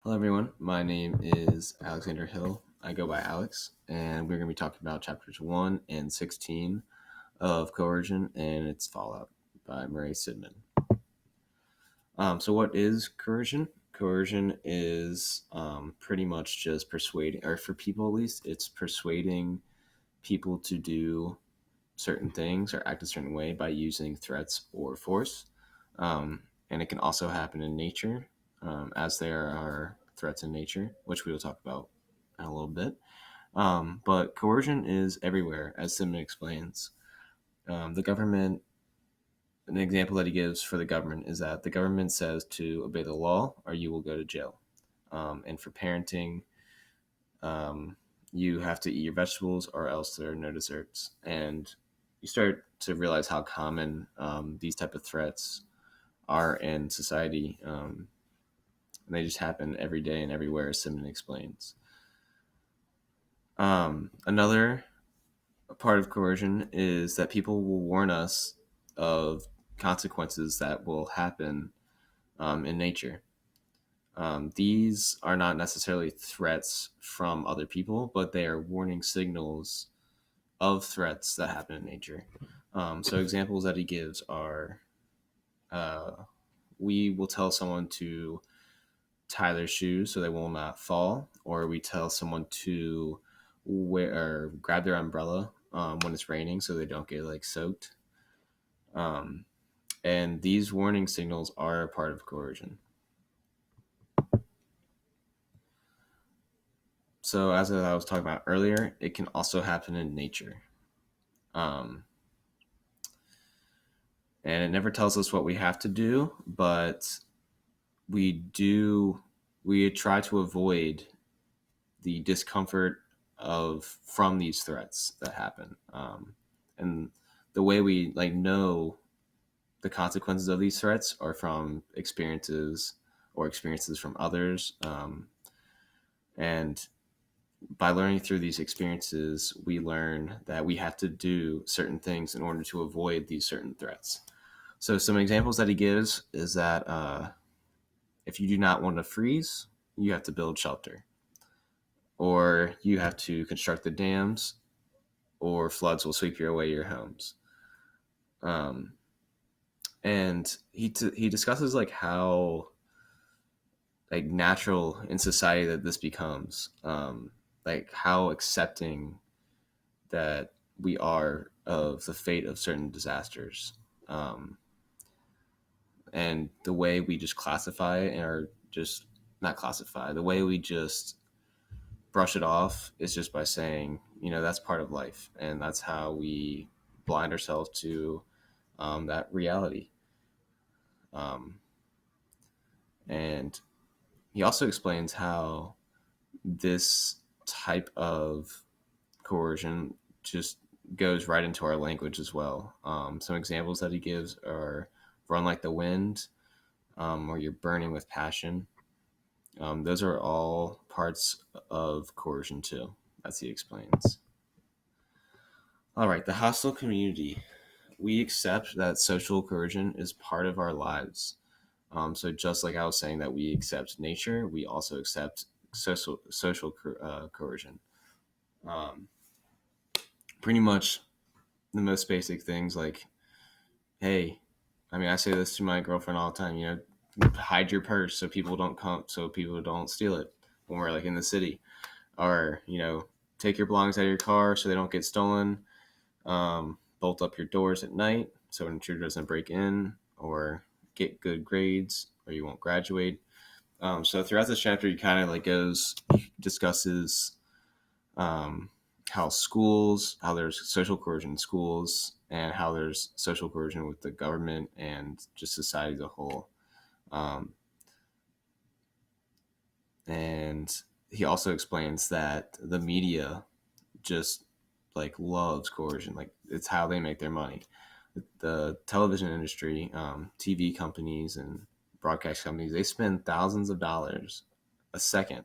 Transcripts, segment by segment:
Hello, everyone. My name is Alexander Hill. I go by Alex, and we're going to be talking about chapters 1 and 16 of Coercion and its Fallout by Murray Sidman. So, what is coercion? Coercion is pretty much just persuading, or for people at least, it's persuading people to do certain things or act a certain way by using threats or force. And it can also happen in nature, as there are threats in nature, which we will talk about in a little bit. But coercion is everywhere, as Simon explains. The government, an example that he gives for the government is that the government says to obey the law or you will go to jail. And for parenting, um, you have to eat your vegetables or else there are no desserts. And you start to realize how common these type of threats are in society. And they just happen every day and everywhere, as Simon explains. Another part of coercion is that people will warn us of consequences that will happen in nature. These are not necessarily threats from other people, but they are warning signals of threats that happen in nature. So examples that he gives are uh, we will tell someone to tie their shoes so they will not fall, or we tell someone to wear or grab their umbrella when it's raining so they don't get like soaked. Um, and these warning signals are a part of coercion. So as I was talking about earlier, it can also happen in nature. Um, and it never tells us what we have to do, but we do we try to avoid the discomfort of from these threats that happen. And the way we like know the consequences of these threats are from experiences or experiences from others. And by learning through these experiences, we learn that we have to do certain things in order to avoid these certain threats. So some examples that he gives is that if you do not want to freeze, you have to build shelter, or you have to construct the dams, or floods will sweep away your homes. Um, and he discusses like how like natural in society that this becomes, like how accepting that we are of the fate of certain disasters, um, and the way we just classify it or just not classify the way we just brush it off is just by saying, that's part of life, and that's how we blind ourselves to that reality. Um, and he also explains how this type of coercion just goes right into our language as well. Some examples that he gives are run like the wind, or you're burning with passion. Those are all parts of coercion too, as he explains. All right, the hostile community. We accept that social coercion is part of our lives. So just like I was saying that we accept nature, we also accept social coercion. Um, Pretty much the most basic things like, hey, I mean, I say this to my girlfriend all the time. Hide your purse so people don't come, so people don't steal it when we're like in the city, or take your belongings out of your car so they don't get stolen. Bolt up your doors at night so an intruder doesn't break in, or get good grades or you won't graduate. So throughout this chapter, he kind of like discusses um, how there's social coercion in schools, and how there's social coercion with the government and just society as a whole. Um, and he also explains that the media just like loves coercion, like it's how they make their money. The television industry, TV companies and broadcast companies, they spend thousands of dollars a second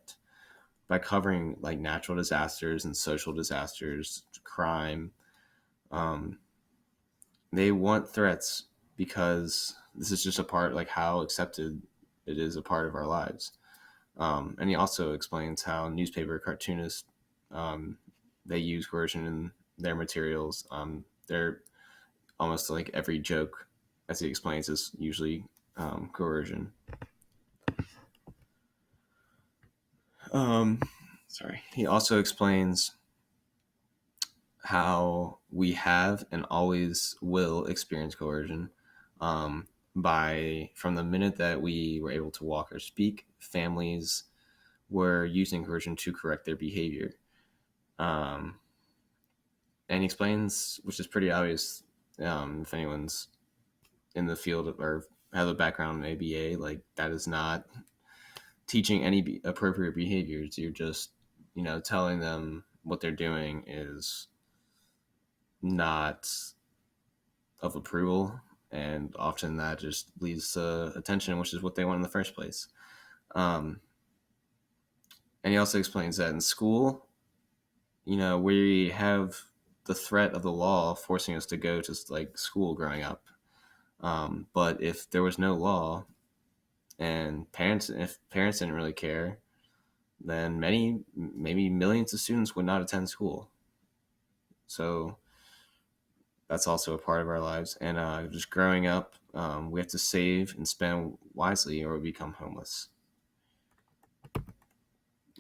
by covering like natural disasters and social disasters, crime. Um, they want threats because this is just a part, like how accepted it is a part of our lives. And he also explains how newspaper cartoonists um, they use coercion in their materials. They're almost like every joke, as he explains, is usually coercion. Um, Sorry. He also explains how we have and always will experience coercion. By from the minute that we were able to walk or speak, families were using coercion to correct their behavior. Um, and he explains, which is pretty obvious, if anyone's in the field or have a background in ABA, like that is not teaching any appropriate behaviors. You're just, telling them what they're doing is not of approval, and often that just leads to attention, which is what they want in the first place. Um, and he also explains that in school, we have the threat of the law forcing us to go to like school growing up. But if there was no law and if parents didn't really care, then maybe millions of students would not attend school. So that's also a part of our lives. And just growing up, we have to save and spend wisely or we become homeless.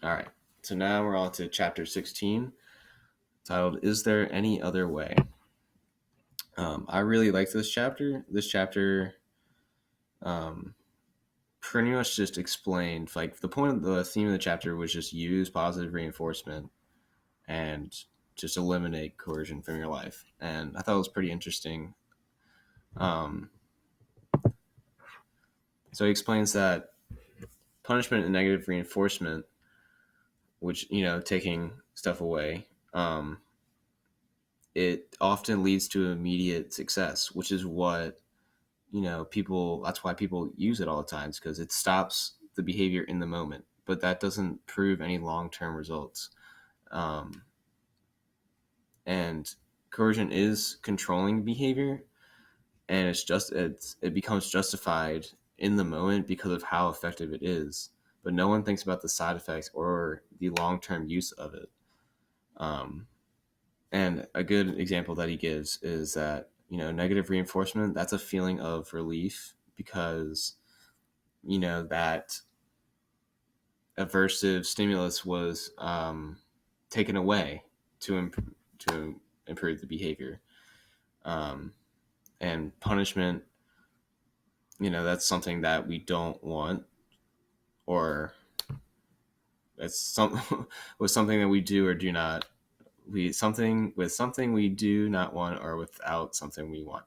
All right. So now we're on to chapter 16, titled "Is There Any Other Way?" I really like this chapter. This chapter um, pretty much just explained, like, the point of the theme of the chapter was just use positive reinforcement and just eliminate coercion from your life. And I thought it was pretty interesting. Um, so he explains that punishment and negative reinforcement, which, taking stuff away, it often leads to immediate success, which is what, that's why people use it all the time, because it stops the behavior in the moment, but that doesn't prove any long-term results. Um, and coercion is controlling behavior, and it becomes justified in the moment because of how effective it is, but no one thinks about the side effects or the long-term use of it. And a good example that he gives is that, negative reinforcement, that's a feeling of relief because, that aversive stimulus was taken away to improve the behavior. Um, and punishment, that's something that we don't want, or it's was something that we do or do not. Something we do not want, or without something we want.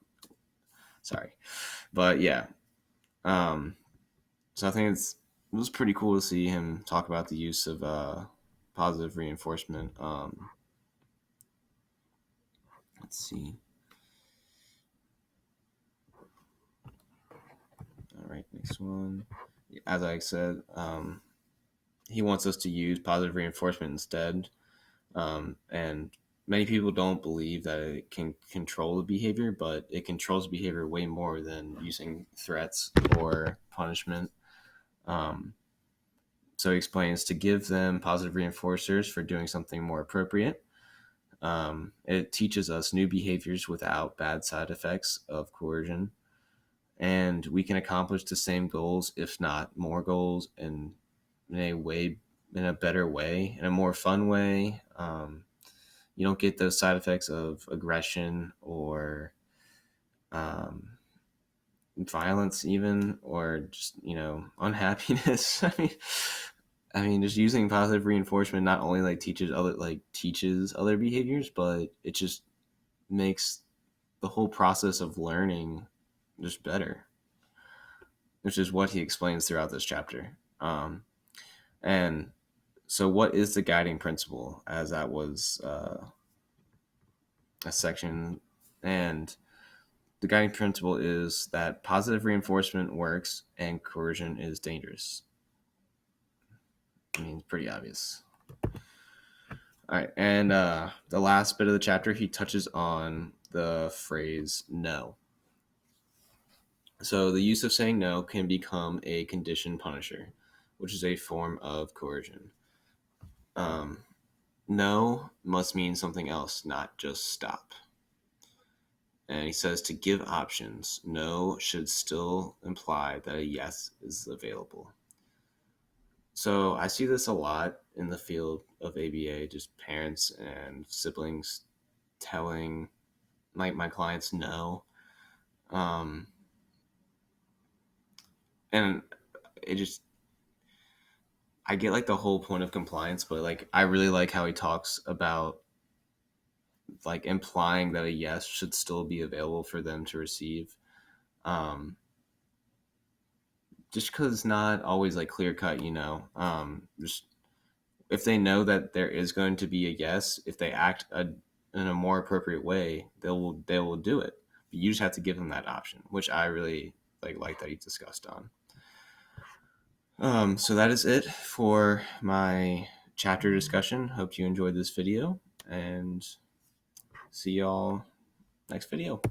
Sorry, but yeah. Um, so I think it was pretty cool to see him talk about the use of positive reinforcement. Let's see. All right, next one. As I said, he wants us to use positive reinforcement instead. And many people don't believe that it can control the behavior, but it controls behavior way more than using threats or punishment. Um, so he explains to give them positive reinforcers for doing something more appropriate. It teaches us new behaviors without bad side effects of coercion. And we can accomplish the same goals, if not more goals, in a better way, in a more fun way. You don't get those side effects of aggression or um, violence, even, or just unhappiness. I mean, just using positive reinforcement not only teaches other behaviors, but it just makes the whole process of learning just better, which is what he explains throughout this chapter. And so, what is the guiding principle? As that was a section, and the guiding principle is that positive reinforcement works and coercion is dangerous. I mean, it's pretty obvious. All right, and the last bit of the chapter, he touches on the phrase "no." So the use of saying no can become a conditioned punisher. which is a form of coercion. No must mean something else, not just stop. And he says to give options, no should still imply that a yes is available. So I see this a lot in the field of ABA, just parents and siblings telling my clients no. And it just, I get like the whole point of compliance, but like I really like how he talks about like implying that a yes should still be available for them to receive. Um, just because it's not always like clear cut, just if they know that there is going to be a yes, if they act in a more appropriate way, they will do it. But you just have to give them that option, which I really like that he discussed on. So that is it for my chapter discussion. Hope you enjoyed this video, and see y'all next video.